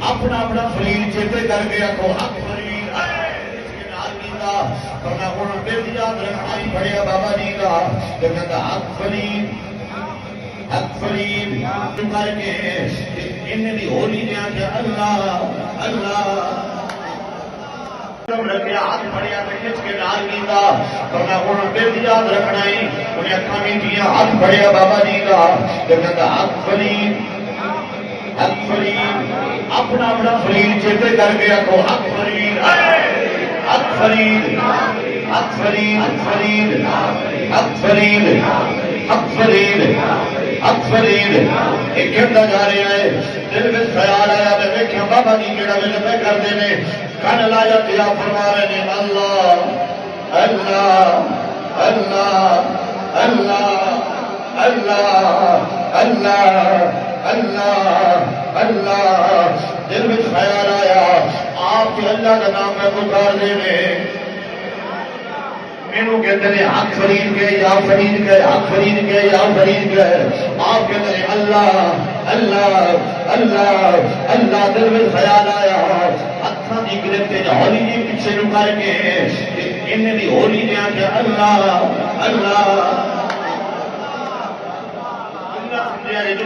اپنا اپنا فرید چیتے کر کے رکھو حق فرید ورنہ ہوں دل یاد رکھنا ہی پڑیا بابا جی کا جو کہتا حق فرید کر کے انہیں دی ہولی دیا کہ اللہ اللہ رکھیا ہاتھ پڑیا تے کھچ کے نال کیتا ورنہ ہوں دل یاد رکھنا ہی انہیں اکھاں میٹھیاں ہاتھ پڑیا بابا جی کا جو کہتا حق فرید اپنا اپنا فرید چیتے کر کے رکھو حق فرید حق فرید حق فرید حق فرید حق فرید حق فرید حق فرید ایک گھنٹہ جا رہا ہے دل میں خیال آیا میں دیکھا بابا جی کیڑا میں پہ کر دینے کن لایا تیا فرما رہے ہیں اللہ اللہ اللہ اللہ اللہ اللہ اللہ اللہ دل میں خیال آیا آپ کے اللہ کا نام میں پکار دینے مینو کہتے ہیں حق فرید کے یا فرید کے حق فرید کے یا فرید کے آپ کہتے ہیں اللہ اللہ اللہ اللہ دل میں خیال آیا ہاتھاں دی گرفت ہولی جی پیچھے نو کر کے انہیں دی ہولی دیا کہ اللہ اللہ اللہ